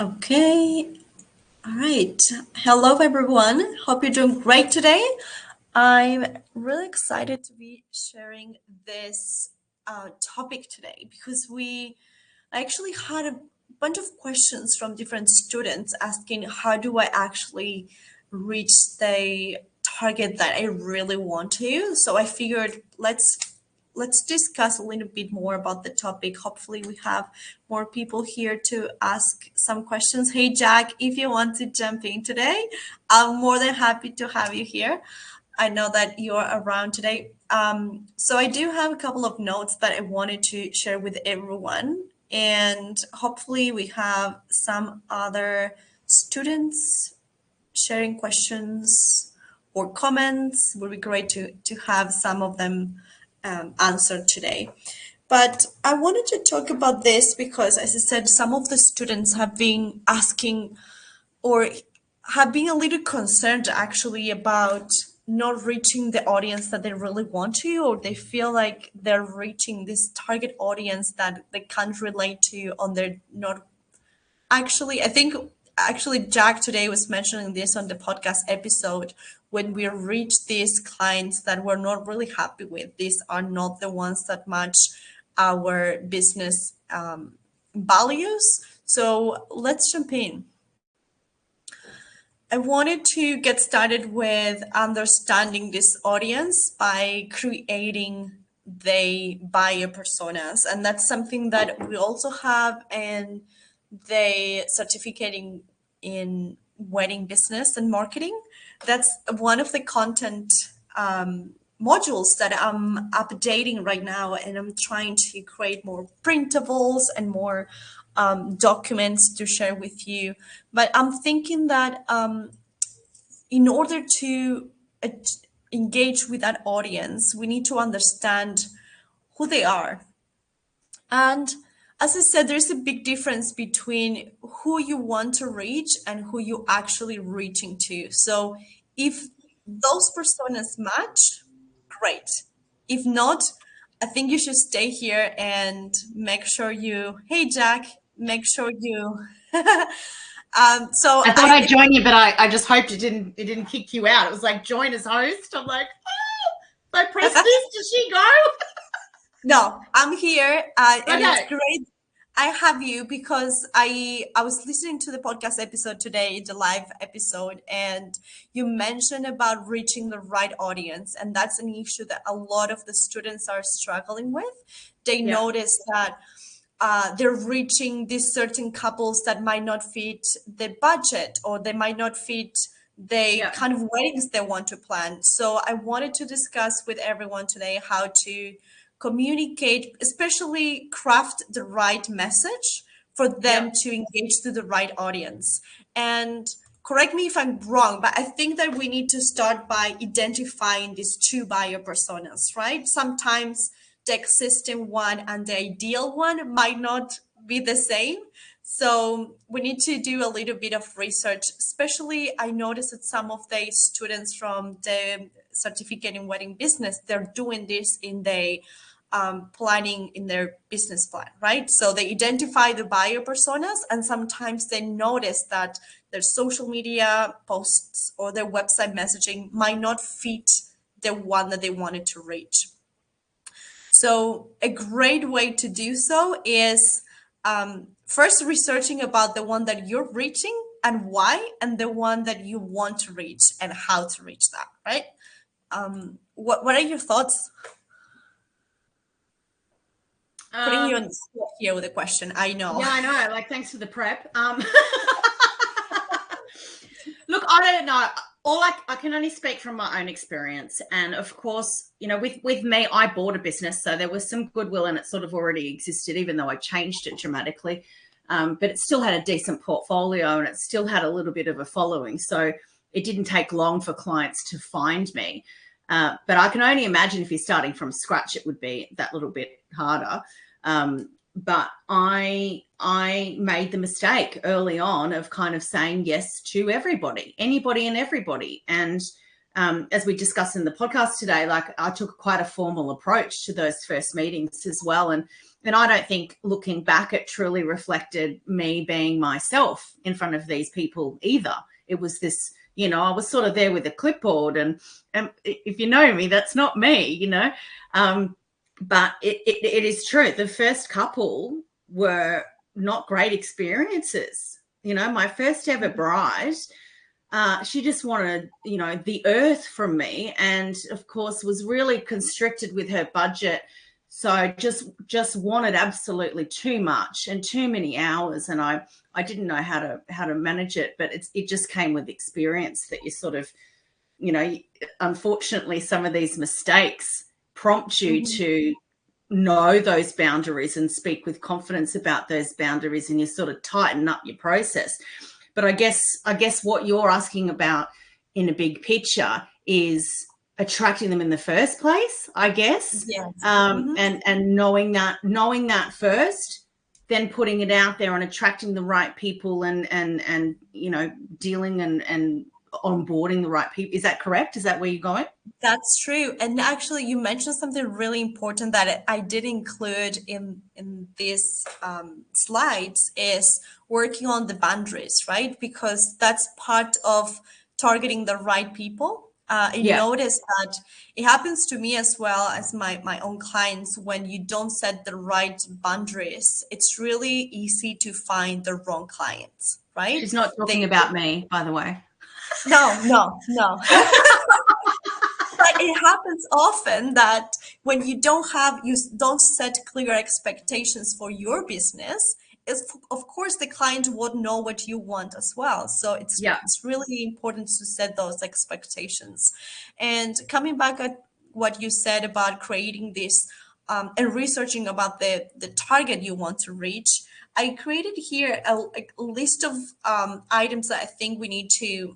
Okay, all right. Hello, everyone. Hope you're doing great today. I'm really excited to be sharing this topic today because I actually had a bunch of questions from different students asking how do I actually reach the target that I really want to. So I figured let's discuss a little bit more about the topic. Hopefully we have more people here to ask some questions. Hey Jack, if you want to jump in today, I'm more than happy to have you here. I know that you're around today. So I do have a couple of notes that I wanted to share with everyone, and hopefully we have some other students sharing questions or comments. Would be great to have some of them answered today. But I wanted to talk about this because, as I said, some of the students have been asking or have been a little concerned actually about not reaching the audience that they really want to, or they feel like they're reaching this target audience that they can't relate to on their not actually. I think actually Jack today was mentioning this on the podcast episode. When we reach these clients that we're not really happy with, these are not the ones that match our business values. So let's jump in. I wanted to get started with understanding this audience by creating the buyer personas. And that's something that we also have in the certificate in wedding business and marketing. That's one of the content modules that I'm updating right now, and I'm trying to create more printables and more documents to share with you. But I'm thinking that in order to uh, engage with that audience, we need to understand who they are. And as I said, there's a big difference between who you want to reach and who you actually reaching to. So if those personas match, great. If not, I think you should stay here and make sure hey Jack, make sure you. So I thought I'd join you, but I just hoped it didn't kick you out. It was like join as host. I'm like, oh, I press this. Does she go? No, I'm here, and it's Okay. great. I have you because I was listening to the podcast episode today, the live episode, and you mentioned about reaching the right audience, and that's an issue that a lot of the students are struggling with. They Yeah. notice that they're reaching these certain couples that might not fit the budget, or they might not fit the Yeah. kind of weddings they want to plan. So I wanted to discuss with everyone today how to communicate, especially craft the right message for Yeah. them to engage to the right audience. And correct me if I'm wrong, but I think that we need to start by identifying these two buyer personas, right? Sometimes the existing one and the ideal one might not be the same. So we need to do a little bit of research. Especially, I noticed that some of the students from the certificate in wedding business, they're doing this in the planning in their business plan, right? So they identify the buyer personas, and sometimes they notice that their social media posts or their website messaging might not fit the one that they wanted to reach. So a great way to do so is first researching about the one that you're reaching and why, and the one that you want to reach and how to reach that, right? What are your thoughts? Putting you on Um, the spot here with a question, I know. yeah, I know. Like, thanks for the prep. Look, I don't know. I can only speak from my own experience. And of course, with me, I bought a business. So there was some goodwill and it sort of already existed, even though I changed it dramatically. But it still had a decent portfolio and it still had a little bit of a following. So it didn't take long for clients to find me. But I can only imagine if you're starting from scratch, it would be that little bit harder. But I made the mistake early on of kind of saying yes to everybody, anybody and everybody. And as we discussed in the podcast today, like I took quite a formal approach to those first meetings as well. And And I don't think, looking back, it truly reflected me being myself in front of these people either. It was this, I was sort of there with a clipboard, and if you know me, that's not me, but it is true. The first couple were not great experiences. My first ever bride, she just wanted, the earth from me, and of course was really constricted with her budget. So just wanted absolutely too much and too many hours, and I didn't know how to manage it. But it just came with experience that you sort of, unfortunately, some of these mistakes prompt you to know those boundaries and speak with confidence about those boundaries, and you sort of tighten up your process. But I guess what you're asking about in a big picture is attracting them in the first place, I guess. Yes. And knowing that first, then putting it out there and attracting the right people and dealing and onboarding the right people. Is that correct? Is that where you're going? That's true. And actually, you mentioned something really important that I did include in these slides, is working on the boundaries, right? Because that's part of targeting the right people. I noticed that it happens to me as well as my own clients. When you don't set the right boundaries, it's really easy to find the wrong clients, right? She's not talking about me, by the way. No. But it happens often that when you don't set clear expectations for your business, of course the client won't know what you want as well. So it's really important to set those expectations. And coming back at what you said about creating this and researching about the target you want to reach, I created here a list of items that I think we need to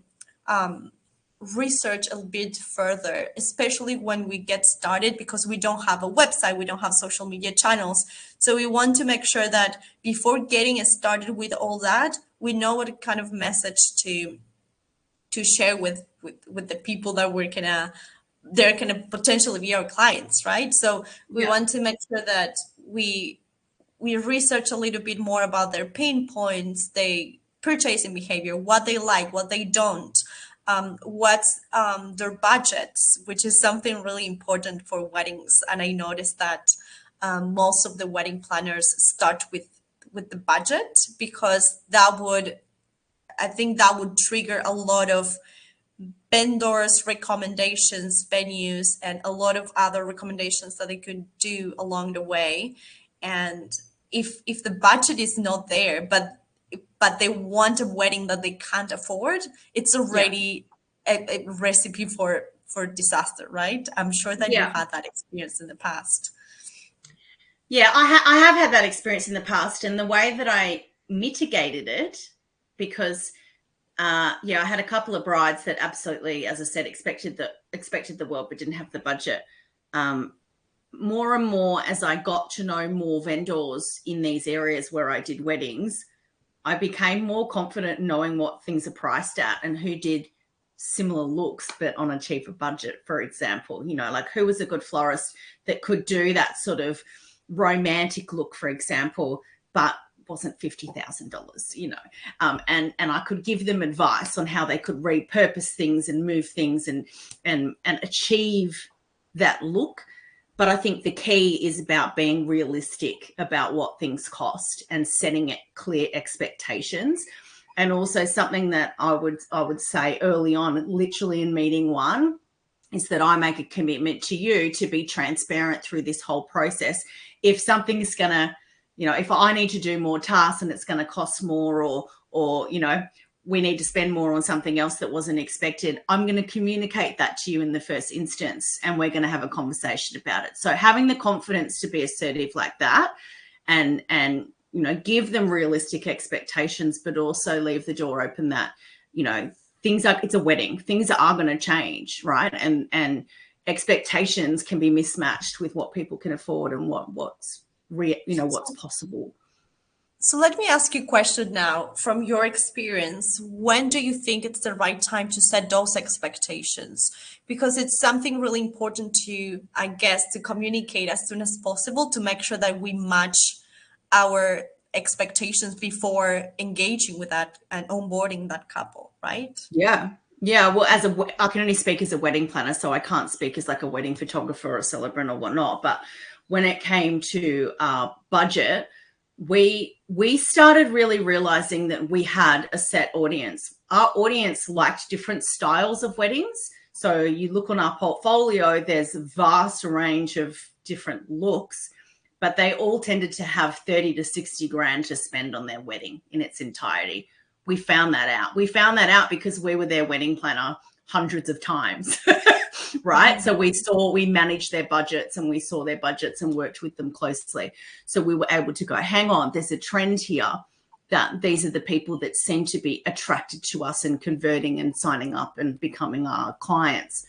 research a bit further, especially when we get started, because we don't have a website, we don't have social media channels. So we want to make sure that before getting started with all that, we know what kind of message to share with the people that they're gonna potentially be our clients, right? So we want to make sure that we research a little bit more about their pain points, their purchasing behavior, what they like, what they don't, what's their budgets, which is something really important for weddings. And I noticed that most of the wedding planners start with the budget, because I think that would trigger a lot of vendors, recommendations, venues, and a lot of other recommendations that they could do along the way. And if the budget is not there, but they want a wedding that they can't afford, it's already a recipe for disaster, right? I'm sure that you had that experience in the past. Yeah, I have had that experience in the past, and the way that I mitigated it, because I had a couple of brides that absolutely, as I said, expected the world but didn't have the budget. More and more, as I got to know more vendors in these areas where I did weddings, I became more confident in knowing what things are priced at and who did similar looks but on a cheaper budget, for example. Like who was a good florist that could do that sort of romantic look, for example, but wasn't $50,000, and I could give them advice on how they could repurpose things and move things and achieve that look. But I think the key is about being realistic about what things cost and setting it clear expectations. And also something that I would say early on, literally in meeting one, is that I make a commitment to you to be transparent through this whole process. If something is going to, if I need to do more tasks and it's going to cost more, or we need to spend more on something else that wasn't expected, I'm going to communicate that to you in the first instance, and we're going to have a conversation about it. So having the confidence to be assertive like that, and give them realistic expectations, but also leave the door open that, it's a wedding, things are going to change, right? And expectations can be mismatched with what people can afford and what's possible. So let me ask you a question now. From your experience, when do you think it's the right time to set those expectations? Because it's something really important to, I guess, to communicate as soon as possible to make sure that we match our expectations before engaging with that and onboarding that couple, right? Yeah. Yeah. Well, I can only speak as a wedding planner, so I can't speak as like a wedding photographer or celebrant or whatnot. But when it came to budget, we started really realizing that we had a set audience. Our audience liked different styles of weddings. So you look on our portfolio, there's a vast range of different looks, but they all tended to have 30 to 60 grand to spend on their wedding in its entirety. We found that out. We found that out because we were their wedding planner hundreds of times, right? So we managed their budgets and we saw their budgets and worked with them closely. So we were able to go, hang on, there's a trend here that these are the people that seem to be attracted to us and converting and signing up and becoming our clients.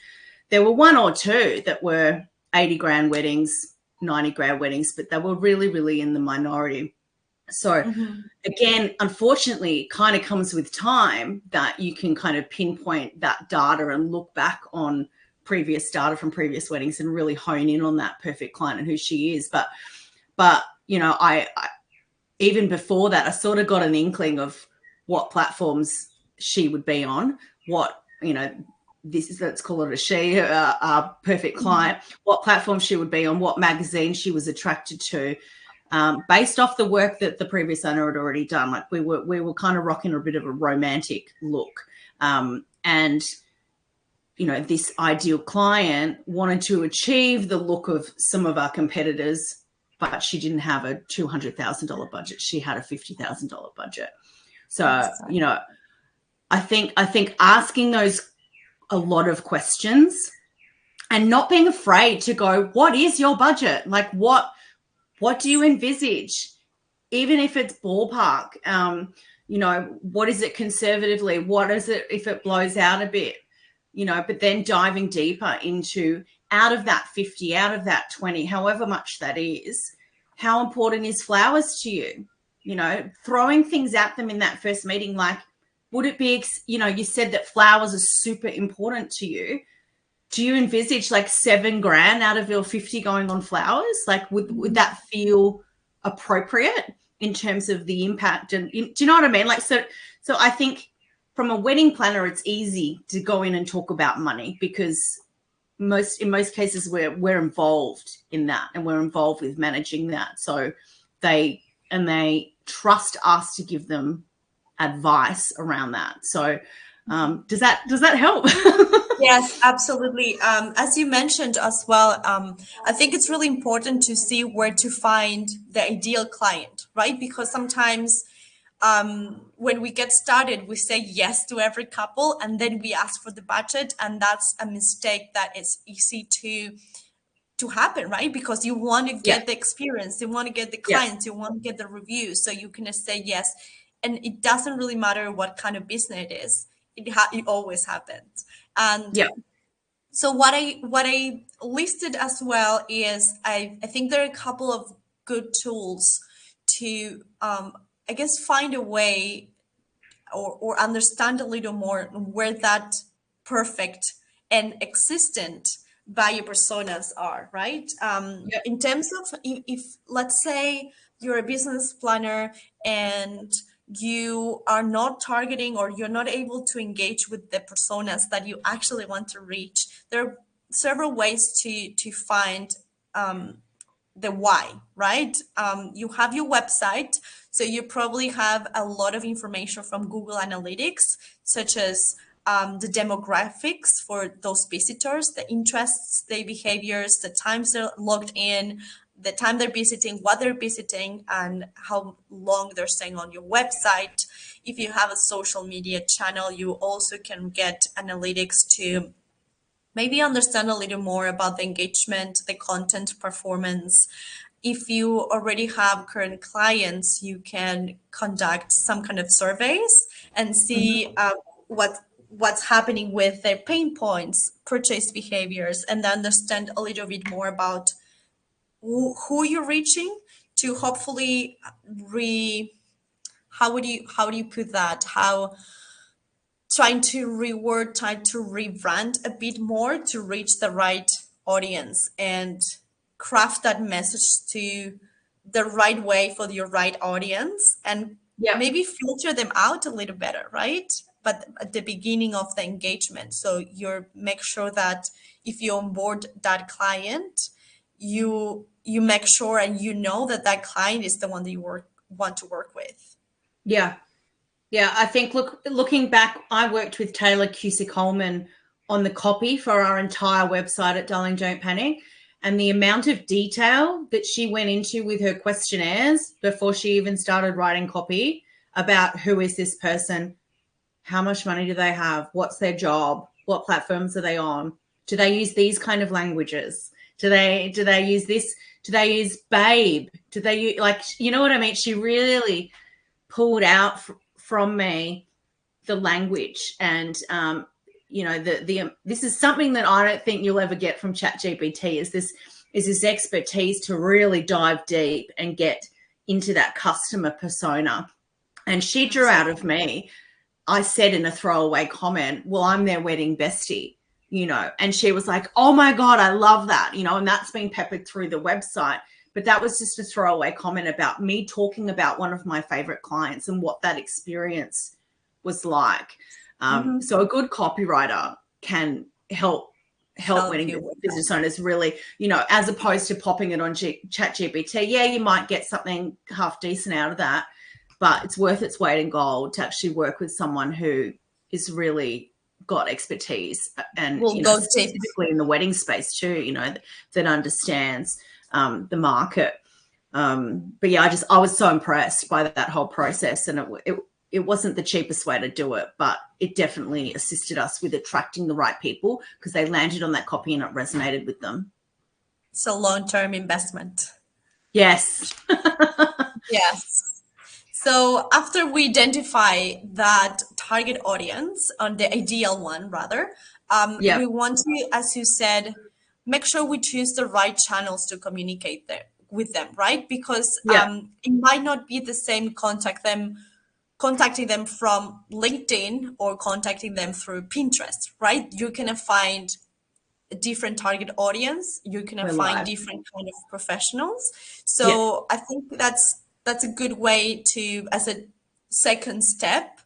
There were one or two that were 80 grand weddings, 90 grand weddings, but they were really, really in the minority. So again, unfortunately, it kind of comes with time that you can kind of pinpoint that data and look back on previous data from previous weddings and really hone in on that perfect client and who she is. But you know, I even before that, I sort of got an inkling of what platforms she would be on, what, you know, let's call it a she, our perfect client, what platform she would be on, what magazine she was attracted to. Based off the work that the previous owner had already done. Like we were kind of rocking a bit of a romantic look. And, you know, this ideal client wanted to achieve the look of some of our competitors, but she didn't have a $200,000 budget. She had a $50,000 budget. So, you know, I think asking those a lot of questions and not being afraid to go, what is your budget? Like what do you envisage? Even if it's ballpark, you know, what is it conservatively? What is it if it blows out a bit? You know, but then diving deeper into out of that 50, out of that 20, however much that is, how important is flowers to you? You know, throwing things at them in that first meeting, like, would it be, you know, you said that flowers are super important to you. Do you envisage like 7 grand out of your 50 going on flowers? Like, would that feel appropriate in terms of the impact? And do you know what I mean? Like, so I think from a wedding planner, it's easy to go in and talk about money because in most cases we're involved in that and we're involved with managing that. So they trust us to give them advice around that. So does that help? Yes, absolutely. As you mentioned as well, I think it's really important to see where to find the ideal client, right? Because sometimes when we get started, we say yes to every couple and then we ask for the budget. And that's a mistake that is easy to happen, right? Because you want to get the experience, you want to get the clients, you want to get the reviews. So you can say yes. And it doesn't really matter what kind of business it is. It always happens. And so what I listed as well is I think there are a couple of good tools to I guess find a way or understand a little more where that perfect and existent value personas are, right? In terms of if let's say you're a business planner and you are not targeting or you're not able to engage with the personas that you actually want to reach, there are several ways to find the why, right? You have your website, so you probably have a lot of information from Google Analytics, such as the demographics for those visitors, the interests, the behaviors, the times they're logged in, the time they're visiting, what they're visiting, and how long they're staying on your website. If you have a social media channel, you also can get analytics to maybe understand a little more about the engagement, the content performance. If you already have current clients, you can conduct some kind of surveys and see what's happening with their pain points, purchase behaviors, and understand a little bit more about who you're reaching to hopefully how do you put that? How trying to reword, trying to rebrand a bit more to reach the right audience and craft that message to the right way for your right audience and Yeah. maybe filter them out a little better, right? But at the beginning of the engagement, so you make sure that if you onboard that client, you make sure and you know that that client is the one that want to work with. Yeah. Yeah, I think looking back, I worked with Taylor Cusick Holman on the copy for our entire website at Darling Don't Panic, and the amount of detail that she went into with her questionnaires before she even started writing copy about who is this person, how much money do they have, what's their job, what platforms are they on, do they use these kind of languages, do they use this, do they use babe, do they use, like, you know what I mean? She really pulled out from me the language, and this is something that I don't think you'll ever get from ChatGPT, is this expertise to really dive deep and get into that customer persona. And she drew out of me, I said in a throwaway comment, well, I'm their wedding bestie, and she was like, oh my God, I love that, and that's been peppered through the website. But that was just a throwaway comment about me talking about one of my favorite clients and what that experience was like. So a good copywriter can help wedding business owners really, as opposed to popping it on ChatGPT. Yeah, you might get something half decent out of that, but it's worth its weight in gold to actually work with someone who is really got expertise and specifically in the wedding space too, that understands the market. But yeah, I was so impressed by that whole process, and it wasn't the cheapest way to do it, but it definitely assisted us with attracting the right people because they landed on that copy and it resonated with them. It's a long-term investment. Yes. Yes. So after we identify that target audience, on the ideal one rather, we want to, as you said, make sure we choose the right channels to communicate with them, right? Because it might not be the same contacting them from LinkedIn or contacting them through Pinterest, right? You're gonna find a different target audience. You're gonna find different kind of professionals. So I think that's a good way to, as a second step,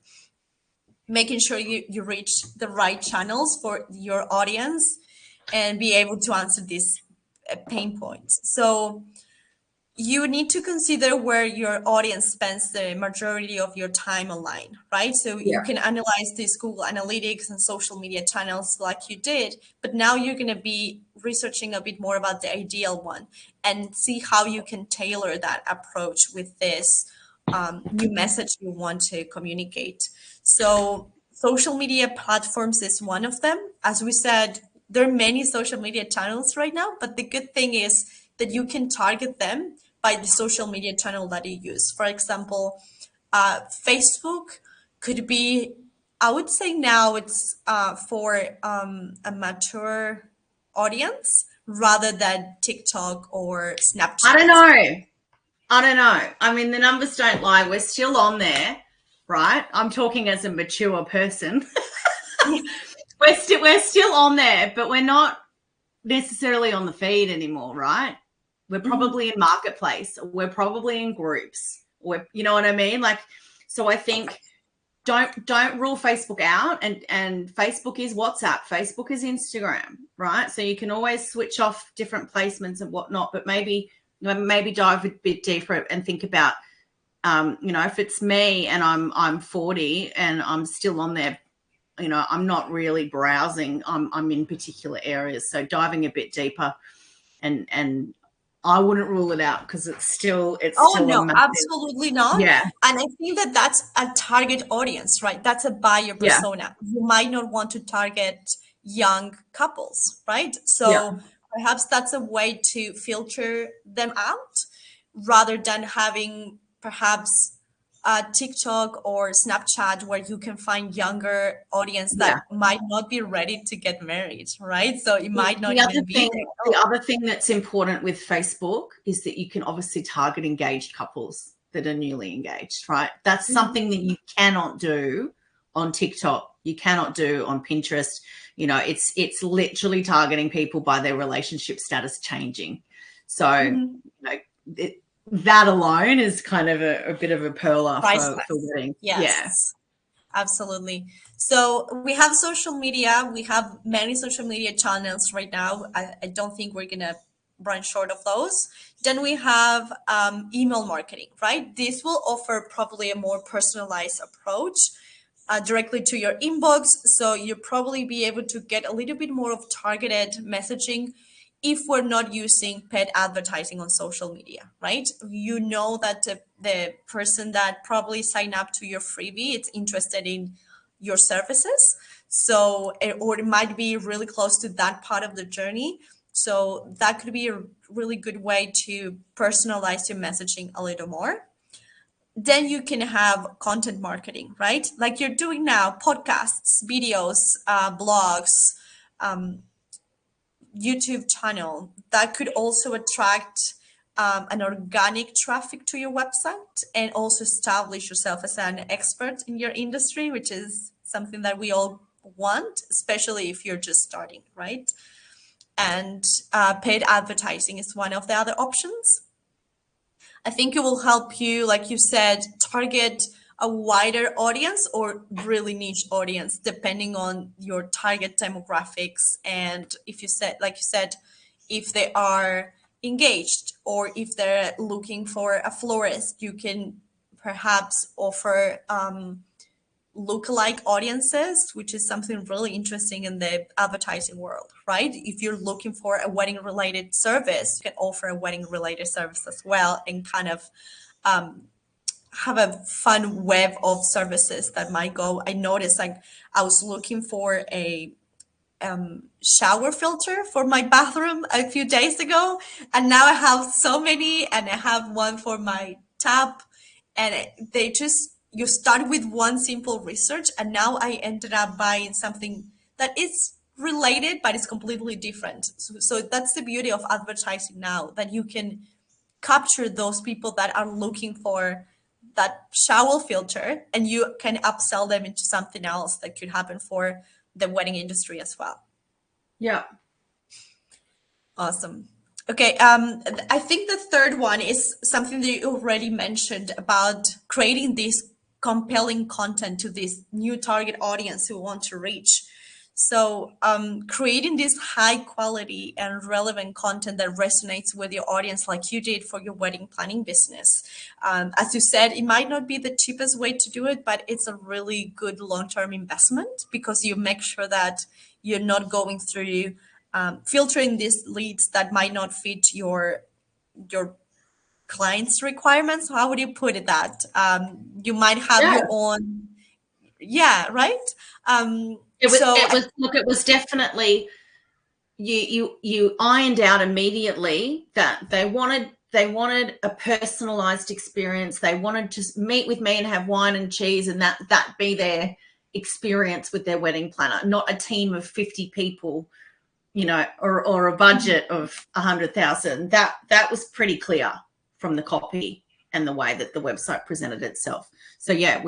making sure you reach the right channels for your audience and be able to answer these pain points. So you need to consider where your audience spends the majority of your time online, right? So you can analyze these Google Analytics and social media channels like you did, but now you're going to be researching a bit more about the ideal one and see how you can tailor that approach with this new message you want to communicate. So social media platforms is one of them. As we said, there are many social media channels right now, but the good thing is that you can target them by the social media channel that you use. For example, Facebook could be, I would say now it's for a mature audience rather than TikTok or Snapchat. I don't know. I mean, the numbers don't lie. We're still on there, right? I'm talking as a mature person. We're still on there, but we're not necessarily on the feed anymore, right? We're probably in marketplace. We're probably in groups. You know what I mean? Like, so I think don't rule Facebook out. And Facebook is WhatsApp. Facebook is Instagram, right? So you can always switch off different placements and whatnot. But maybe dive a bit deeper and think about, if it's me and I'm 40 and I'm still on there, I'm not really browsing. I'm in particular areas. So diving a bit deeper, and I wouldn't rule it out because it's still no, absolutely not. Yeah. And I think that that's a target audience, right? That's a buyer persona. You might not want to target young couples, right? So perhaps that's a way to filter them out rather than having perhaps TikTok or Snapchat where you can find younger audience that might not be ready to get married, right? So it might not even be there. The other thing that's important with Facebook is that you can obviously target engaged couples. that are newly engaged, right? That's something that you cannot do on TikTok. You cannot do on Pinterest. You know, it's literally targeting people by their relationship status changing. So, you know, that alone is kind of a bit of a pearler for weddings. Yes. Yeah. Absolutely. So we have social media. We have many social media channels right now. I don't think we're going to run short of those. Then we have email marketing, right? This will offer probably a more personalized approach directly to your inbox. So you'll probably be able to get a little bit more of targeted messaging if we're not using paid advertising on social media, right? You know that the person that probably signed up to your freebie, it's interested in your services. So, or it might be really close to that part of the journey. So that could be a really good way to personalize your messaging a little more. Then you can have content marketing, right? Like you're doing now, podcasts, videos, blogs, YouTube channel that could also attract an organic traffic to your website and also establish yourself as an expert in your industry, which is something that we all want, especially if you're just starting, right? And paid advertising is one of the other options. I think it will help you, like you said, target a wider audience or really niche audience, depending on your target demographics. And if you said, like you said, if they are engaged or if they're looking for a florist, you can perhaps offer lookalike audiences, which is something really interesting in the advertising world, right? If you're looking for a wedding related service, you can offer a wedding related service as well and kind of have a fun web of services that might go. I noticed like I was looking for a shower filter for my bathroom a few days ago, and now I have so many, and I have one for my tap, and they just, you start with one simple research, and now I ended up buying something that is related but it's completely different. So that's the beauty of advertising now, that you can capture those people that are looking for that shower filter and you can upsell them into something else that could happen for the wedding industry as well. Yeah. Awesome. Okay, I think the third one is something that you already mentioned about creating this compelling content to this new target audience who want to reach. So, creating this high quality and relevant content that resonates with your audience, like you did for your wedding planning business. As you said, it might not be the cheapest way to do it, but it's a really good long-term investment because you make sure that you're not going through filtering these leads that might not fit your client's requirements. How would you put it that you might have Yeah. your own, yeah, right? It was definitely, you ironed out immediately that they wanted a personalized experience. They wanted to meet with me and have wine and cheese, and that be their experience with their wedding planner, not a team of 50 people, you know, or a budget of 100,000. That was pretty clear from the copy and the way that the website presented itself. So yeah,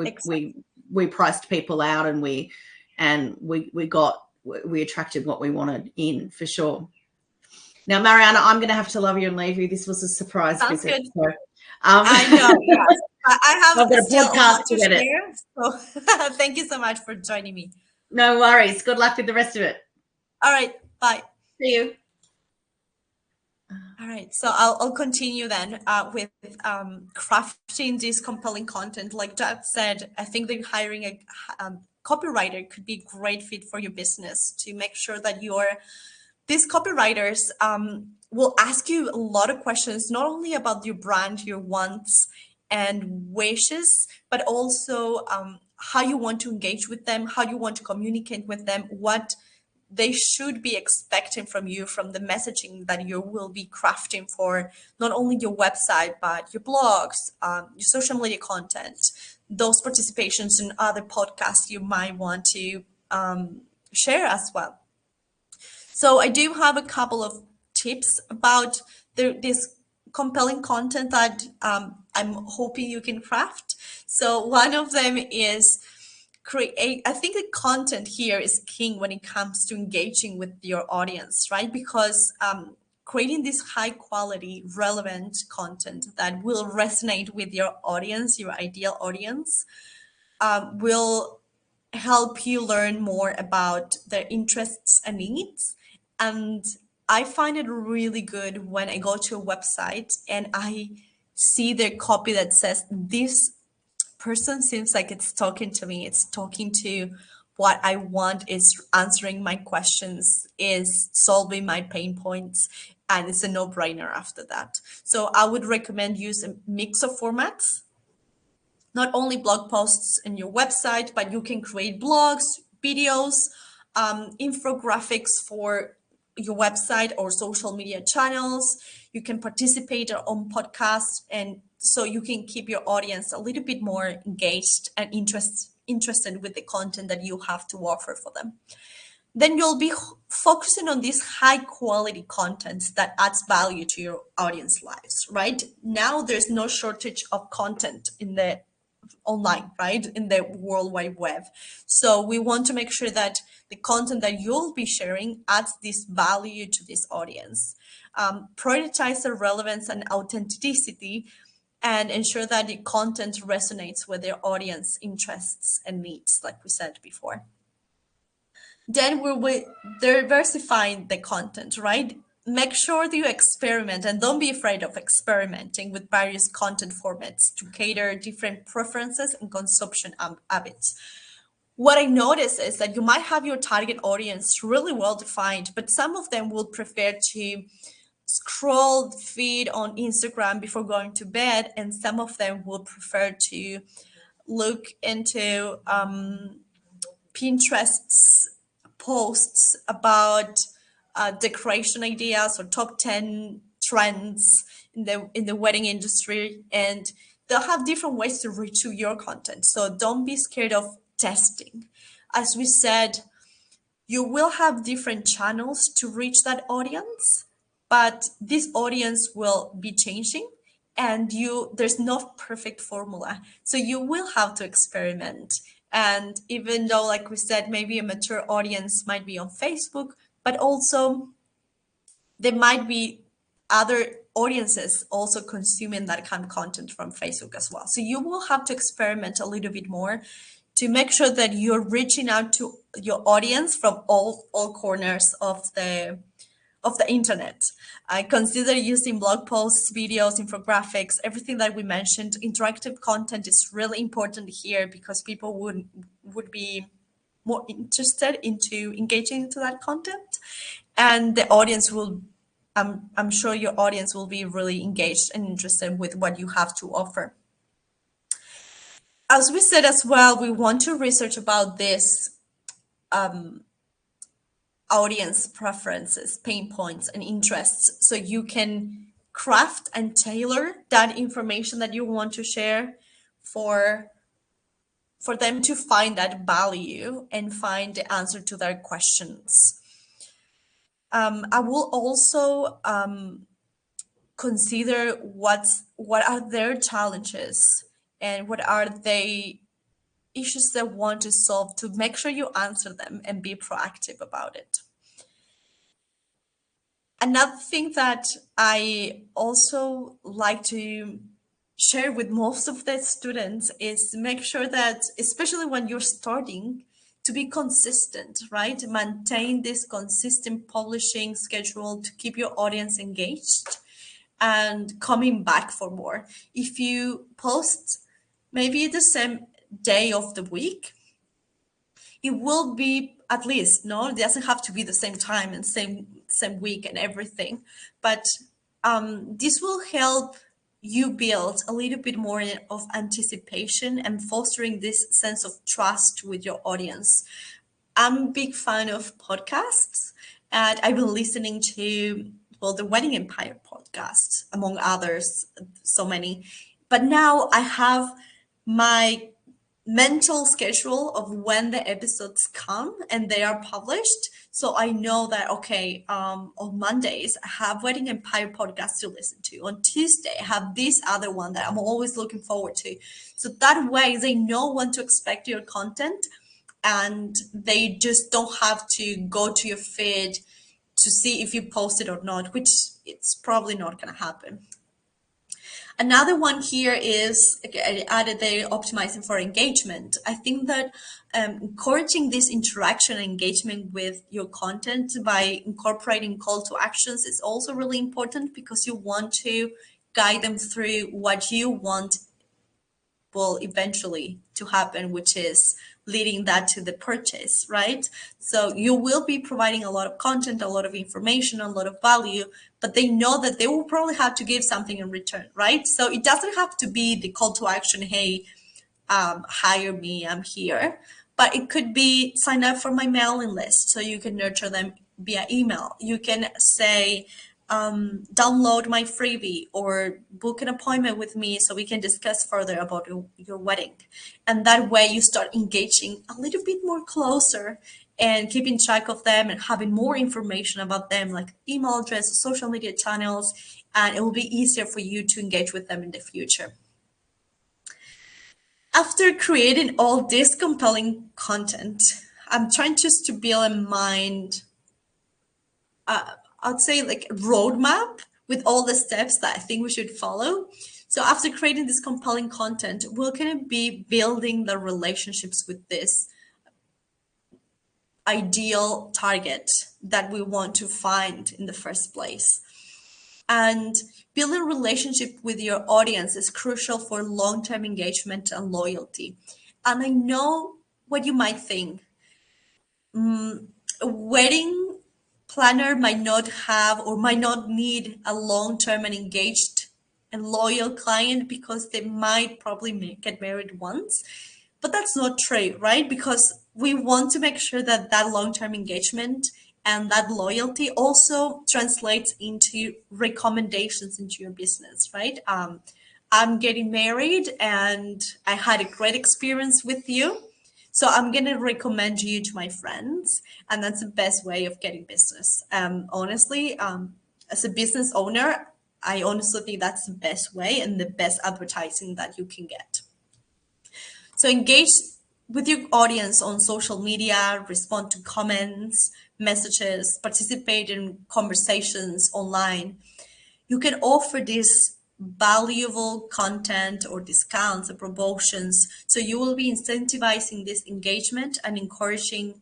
we priced people out, and we attracted what we wanted in, for sure. Now, Mariana, I'm going to have to love you and leave you. This was a surprise Sounds visit. good. So, I know, yes. I I've have got a still a podcast lot to to edit. share. So thank you so much for joining me. No worries. Good luck with the rest of it. All right. Bye. See you. All right. So I'll continue then with crafting this compelling content. Like Jack said, I think that hiring a copywriter could be a great fit for your business to make sure that these copywriters will ask you a lot of questions, not only about your brand, your wants and wishes, but also how you want to engage with them, how you want to communicate with them, what they should be expecting from you, from the messaging that you will be crafting for not only your website, but your blogs, your social media content, those participations in other podcasts you might want to share as well. So I do have a couple of tips about this compelling content that I'm hoping you can craft. So one of them is create. I think the content here is king when it comes to engaging with your audience, right? Because creating this high quality, relevant content that will resonate with your audience, your ideal audience, will help you learn more about their interests and needs. And I find it really good when I go to a website and I see their copy that says, this person seems like it's talking to me, it's talking to what I want, is answering my questions, is solving my pain points, and it's a no-brainer after that. So I would recommend use a mix of formats, not only blog posts in your website, but you can create blogs, videos, infographics for your website or social media channels. You can participate on podcasts, and so you can keep your audience a little bit more engaged and interested with the content that you have to offer for them. Then you'll be focusing on this high quality content that adds value to your audience lives, right? Now there's no shortage of content in the online, right? In the World Wide Web. So we want to make sure that the content that you'll be sharing adds this value to this audience. Prioritize the relevance and authenticity and ensure that the content resonates with their audience interests and needs, like we said before. Then we're diversifying the content, right? Make sure that you experiment and don't be afraid of experimenting with various content formats to cater different preferences and consumption habits. What I notice is that you might have your target audience really well defined, but some of them will prefer to scroll the feed on Instagram before going to bed, and some of them will prefer to look into Pinterest's posts about decoration ideas or top 10 trends in the wedding industry, and they'll have different ways to reach to your content. So don't be scared of testing. As we said, you will have different channels to reach that audience, but this audience will be changing, and there's no perfect formula, so you will have to experiment. And even though, like we said, maybe a mature audience might be on Facebook, but also there might be other audiences also consuming that kind of content from Facebook as well. So you will have to experiment a little bit more to make sure that you're reaching out to your audience from all corners of the internet. I consider using blog posts, videos, infographics, everything that we mentioned. Interactive content is really important here because people would be more interested into engaging into that content, and the audience will. I'm sure your audience will be really engaged and interested with what you have to offer. As we said as well, we want to research about this audience preferences, pain points, and interests, so you can craft and tailor that information that you want to share for them to find that value and find the answer to their questions. I will also consider what are their challenges and what are the issues they want to solve, to make sure you answer them and be proactive about it. Another thing that I also like to share with most of the students is make sure that, especially when you're starting, to be consistent, right? Maintain this consistent publishing schedule to keep your audience engaged and coming back for more. If you post maybe the same day of the week, it will be at least, no, it doesn't have to be the same time and same week and everything, but this will help you build a little bit more of anticipation and fostering this sense of trust with your audience. I'm a big fan of podcasts, and I've been listening to, well, the Wedding Empire podcast, among others, so many. But now I have my mental schedule of when the episodes come and they are published. So I know that, okay, on Mondays, I have Wedding Empire podcast to listen to. On Tuesday, I have this other one that I'm always looking forward to. So that way they know when to expect your content, and they just don't have to go to your feed to see if you post it or not, which it's probably not going to happen. Another one here is, okay, I added the optimizing for engagement. I think that encouraging this interaction and engagement with your content by incorporating call to actions is also really important, because you want to guide them through what you want will eventually to happen, which is leading that to the purchase, right? So you will be providing a lot of content, a lot of information, a lot of value, but they know that they will probably have to give something in return, right? So it doesn't have to be the call to action, hey, hire me, I'm here. But it could be sign up for my mailing list so you can nurture them via email. You can say, download my freebie or book an appointment with me so we can discuss further about your wedding. And that way you start engaging a little bit more closer and keeping track of them and having more information about them, like email address, social media channels, and it will be easier for you to engage with them in the future. After creating all this compelling content, I'm trying just to build in mind, I'd say like a roadmap with all the steps that I think we should follow. So after creating this compelling content, we're going to be building the relationships with this ideal target that we want to find in the first place. And building a relationship with your audience is crucial for long-term engagement and loyalty. And I know what you might think. A wedding planner might not have or might not need a long-term and engaged and loyal client, because they might probably get married once. But that's not true, right? Because we want to make sure that that long-term engagement and that loyalty also translates into recommendations into your business, right? I'm getting married and I had a great experience with you. So I'm going to recommend you to my friends. And that's the best way of getting business. Honestly, as a business owner, I honestly think that's the best way and the best advertising that you can get. So engage with your audience on social media, respond to comments, messages, participate in conversations online. You can offer this valuable content or discounts or promotions. So you will be incentivizing this engagement and encouraging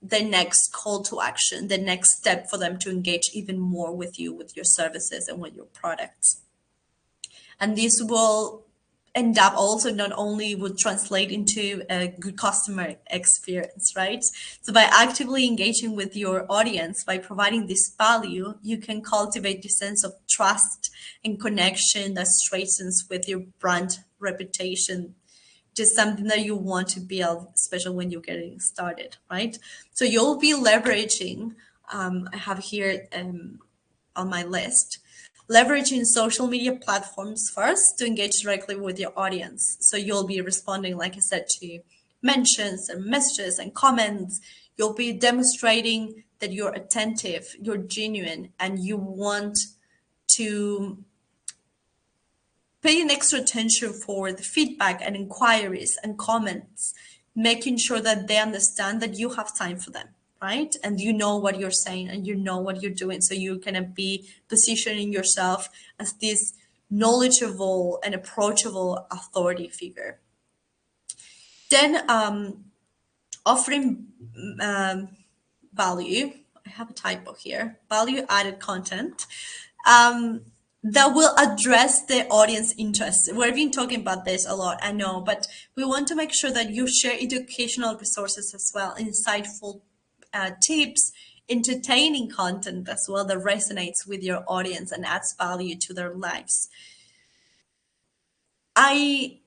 the next call to action, the next step for them to engage even more with you, with your services and with your products. And this will end up also not only would translate into a good customer experience, right? So by actively engaging with your audience, by providing this value, you can cultivate this sense of trust and connection that strengthens with your brand reputation, just something that you want to build, especially when you're getting started, right? So you'll be leveraging, I have here on my list, leveraging social media platforms first to engage directly with your audience. So you'll be responding, like I said, to mentions and messages and comments. You'll be demonstrating that you're attentive, you're genuine, and you want to pay an extra attention for the feedback and inquiries and comments, making sure that they understand that you have time for them, right? And you know what you're saying and you know what you're doing. So you're going to be positioning yourself as this knowledgeable and approachable authority figure. Then offering value. I have a typo here. Value added content. That will address the audience interests. We've been talking about this a lot, I know, but we want to make sure that you share educational resources as well, insightful tips, entertaining content as well that resonates with your audience and adds value to their lives. I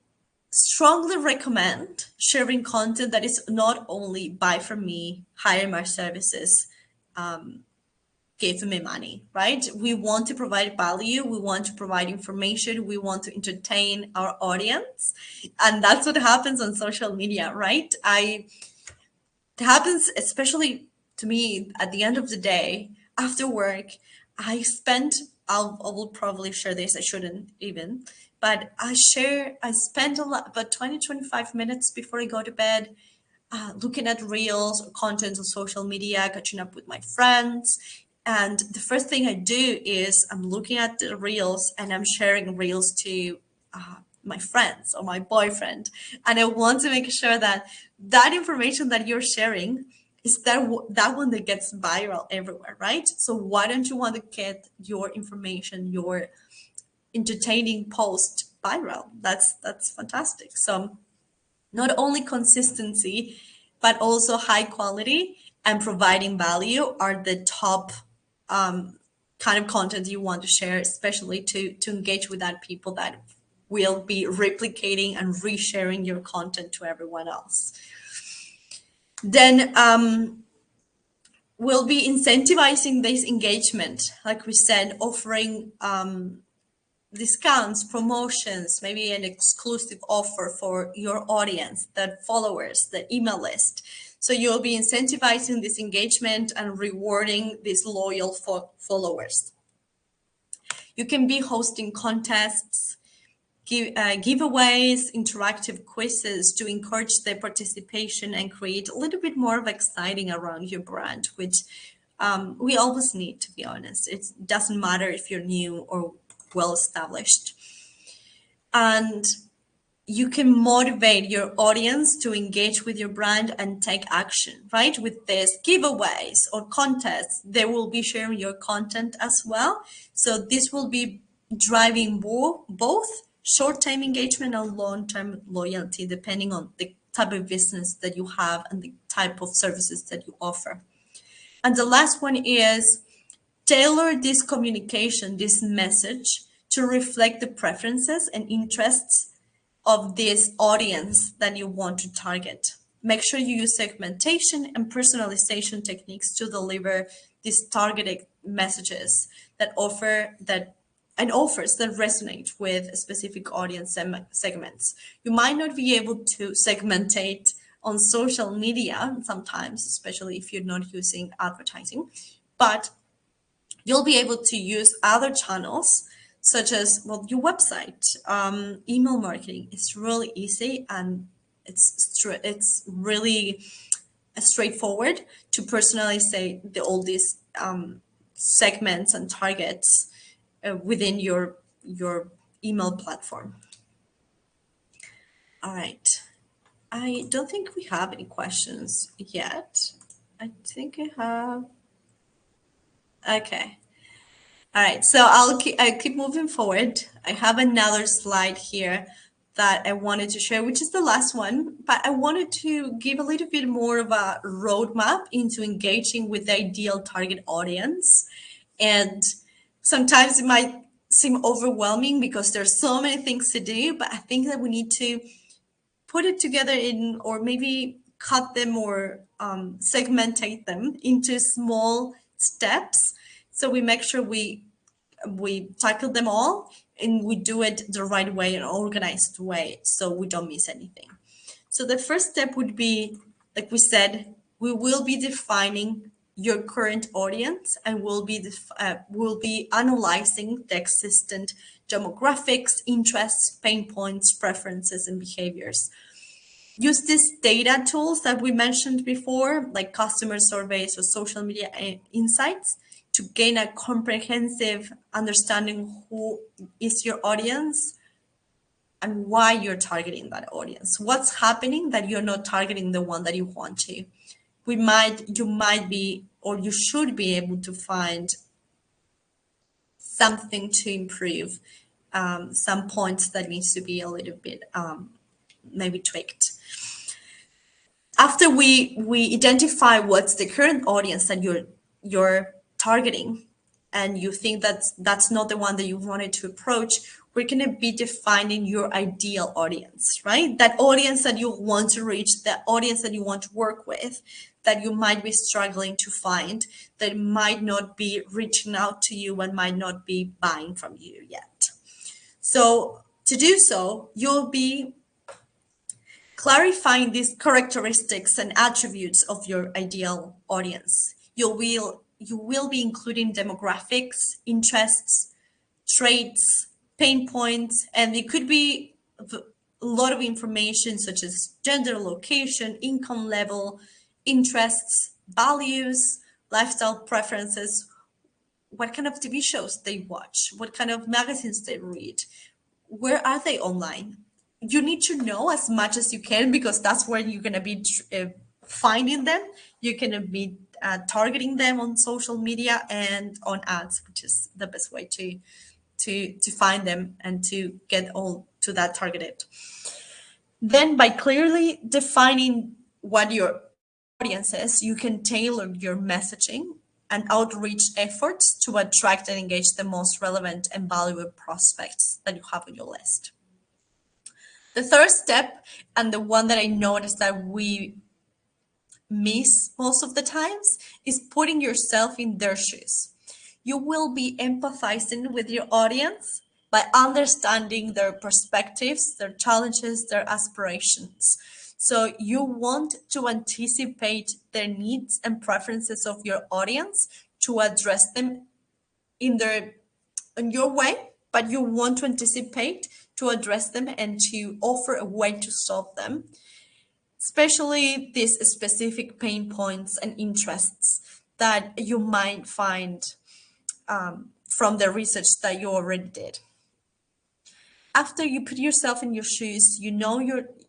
strongly recommend sharing content that is not only buy from me, hire my services, give me money, right? We want to provide value, we want to provide information, we want to entertain our audience. And that's what happens on social media, right? It happens especially to me at the end of the day after work. I spend, I will probably share this, I shouldn't even, but I spend a lot, about 20-25 minutes before I go to bed, looking at reels or content on social media, catching up with my friends. And the first thing I do is I'm looking at the reels and I'm sharing reels to my friends or my boyfriend. And I want to make sure that that information that you're sharing is that one that gets viral everywhere, right? So why don't you want to get your information, your entertaining post viral? That's fantastic. So not only consistency, but also high quality and providing value are the top kind of content you want to share, especially to engage with that people that will be replicating and resharing your content to everyone else. Then we'll be incentivizing this engagement, like we said, offering discounts, promotions, maybe an exclusive offer for your audience, the followers, the email list. So you'll be incentivizing this engagement and rewarding these loyal followers. You can be hosting contests, giveaways, interactive quizzes to encourage their participation and create a little bit more of exciting around your brand, which we always need, to be honest. It doesn't matter if you're new or well established. And you can motivate your audience to engage with your brand and take action, right? With these giveaways or contests, they will be sharing your content as well. So this will be driving both short-term engagement and long-term loyalty, depending on the type of business that you have and the type of services that you offer. And the last one is tailor this communication, this message, to reflect the preferences and interests of this audience that you want to target. Make sure you use segmentation and personalization techniques to deliver these targeted messages that offers that resonate with specific audience segments. You might not be able to segmentate on social media sometimes, especially if you're not using advertising, but you'll be able to use other channels such as, well, your website, email marketing. It's really easy and it's really straightforward to personalize all these segments and targets within your email platform. All right. I don't think we have any questions yet. I think I have. Okay. All right, so I keep moving forward. I have another slide here that I wanted to share, which is the last one, but I wanted to give a little bit more of a roadmap into engaging with the ideal target audience. And sometimes it might seem overwhelming because there's so many things to do, but I think that we need to put it together or maybe cut them or segmentate them into small steps. So we make sure we tackle them all and we do it the right way, an organized way, so we don't miss anything. So the first step would be, like we said, we will be defining your current audience and we'll be analyzing the existent demographics, interests, pain points, preferences, and behaviors. Use these data tools that we mentioned before, like customer surveys or social media insights, to gain a comprehensive understanding who is your audience and why you're targeting that audience. What's happening that you're not targeting the one that you want to? You might be, or you should be able to find something to improve, some points that needs to be a little bit maybe tweaked. After we identify what's the current audience that you're targeting, and you think that's not the one that you wanted to approach, we're going to be defining your ideal audience, right? That audience that you want to reach, that audience that you want to work with, that you might be struggling to find, that might not be reaching out to you and might not be buying from you yet. So to do so, you'll be clarifying these characteristics and attributes of your ideal audience. You will be including demographics, interests, traits, pain points, and it could be a lot of information such as gender, location, income level, interests, values, lifestyle preferences, what kind of TV shows they watch, what kind of magazines they read, where are they online. You need to know as much as you can because that's where you're going to be finding them. You're going to be targeting them on social media and on ads, which is the best way to find them and to get all to that targeted. Then by clearly defining what your audience is, you can tailor your messaging and outreach efforts to attract and engage the most relevant and valuable prospects that you have on your list. The third step, and the one that I noticed that we miss most of the times, is putting yourself in their shoes. You will be empathizing with your audience by understanding their perspectives, their challenges, their aspirations. So you want to anticipate their needs and preferences of your audience to address them in your way, but you want to anticipate to address them and to offer a way to solve them, especially these specific pain points and interests that you might find from the research that you already did. After you put yourself in your shoes, you know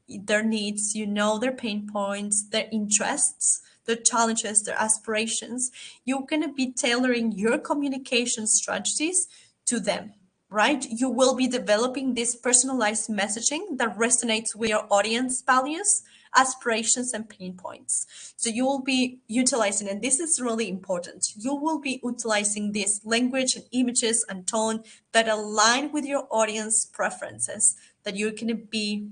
their needs, you know their pain points, their interests, their challenges, their aspirations. You're going to be tailoring your communication strategies to them, right? You will be developing this personalized messaging that resonates with your audience values, aspirations, and pain points. So you will be utilizing, and this is really important, you will be utilizing this language and images and tone that align with your audience preferences that you're going to be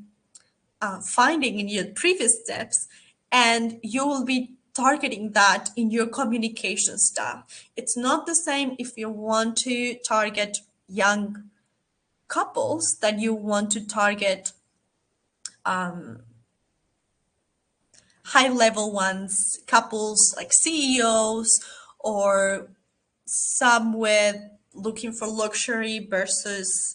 finding in your previous steps, and you will be targeting that in your communication style. It's not the same if you want to target young couples that you want to target high level ones, couples like CEOs, or some with looking for luxury versus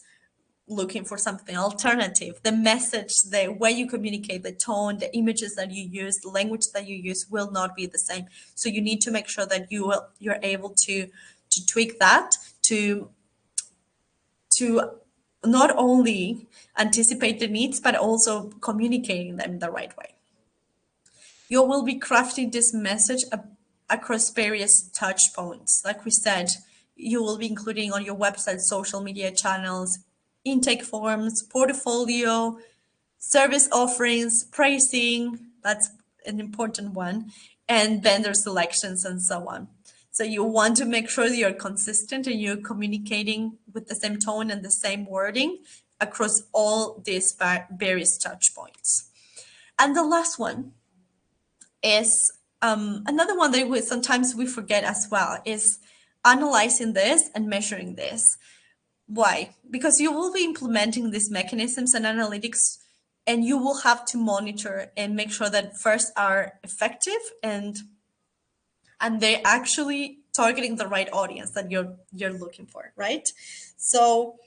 looking for something alternative. The message, the way you communicate, the tone, the images that you use, the language that you use will not be the same. So you need to make sure that you're able to tweak that to not only anticipate the needs but also communicating them the right way. You will be crafting this message across various touch points. Like we said, you will be including on your website, social media channels, intake forms, portfolio, service offerings, pricing, that's an important one, and vendor selections and so on. So you want to make sure that you're consistent and you're communicating with the same tone and the same wording across all these various touch points. And the last one is another one that sometimes we forget as well is analyzing this and measuring this. Why? Because you will be implementing these mechanisms and analytics, and you will have to monitor and make sure that first are effective and they're actually targeting the right audience that you're looking for, right? So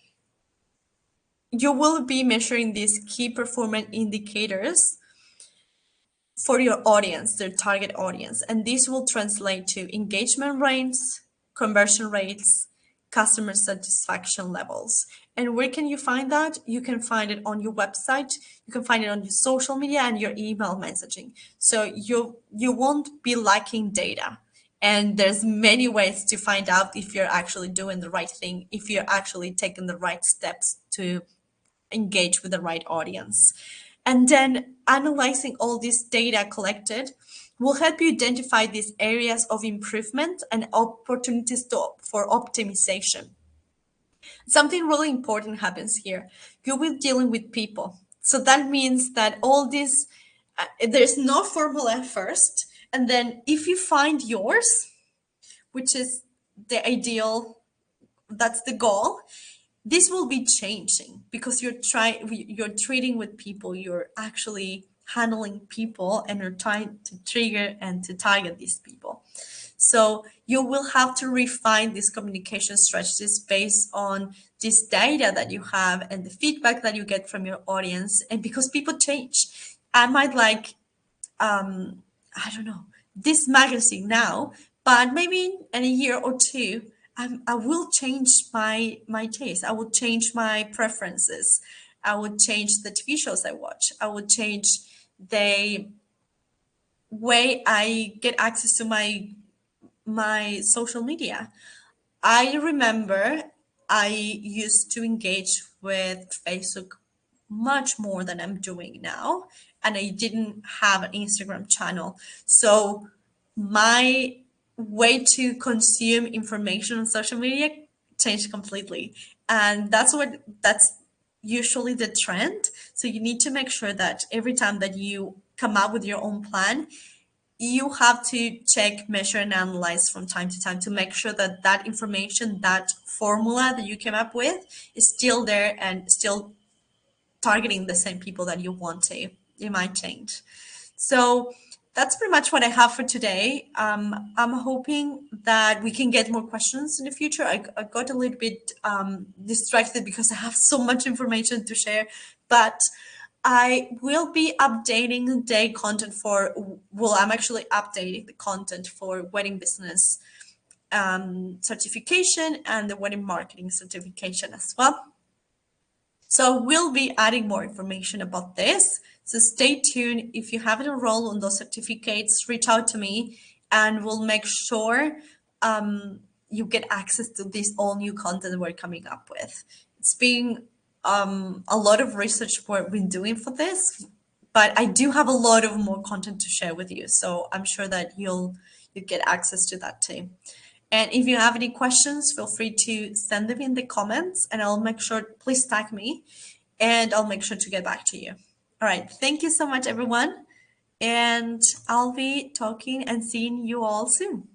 you will be measuring these key performance indicators for your audience, their target audience. And this will translate to engagement rates, conversion rates, customer satisfaction levels. And where can you find that? You can find it on your website, you can find it on your social media and your email messaging. So you won't be lacking data. And there's many ways to find out if you're actually doing the right thing, if you're actually taking the right steps to engage with the right audience. And then analyzing all this data collected will help you identify these areas of improvement and opportunities for optimization. Something really important happens here. You will dealing with people. So that means that all this, there's no formula at first. And then if you find yours, which is the ideal, that's the goal, this will be changing because you're treating with people, you're actually handling people, and you're trying to trigger and to target these people. So you will have to refine these communication strategies based on this data that you have and the feedback that you get from your audience. And because people change, I might like, I don't know, this magazine now, but maybe in a year or two, I will change my taste. I will change my preferences. I would change the TV shows I watch. I would change the way I get access to my social media. I remember I used to engage with Facebook much more than I'm doing now, and I didn't have an Instagram channel. So my way to consume information on social media changed completely. And that's usually the trend. So you need to make sure that every time that you come up with your own plan, you have to check, measure, and analyze from time to time to make sure that that information, that formula that you came up with, is still there and still targeting the same people that you want to. It might change. So that's pretty much what I have for today. I'm hoping that we can get more questions in the future. I got a little bit distracted because I have so much information to share, but I will be updating the content for, well, I'm actually updating the content for wedding business certification and the wedding marketing certification as well. So we'll be adding more information about this. So stay tuned. If you haven't enrolled on those certificates, reach out to me and we'll make sure you get access to this all new content we're coming up with. It's been a lot of research we've been doing for this, but I do have a lot of more content to share with you. So I'm sure that you get access to that too. And if you have any questions, feel free to send them in the comments and I'll make sure, please tag me and I'll make sure to get back to you. All right. Thank you so much, everyone. And I'll be talking and seeing you all soon.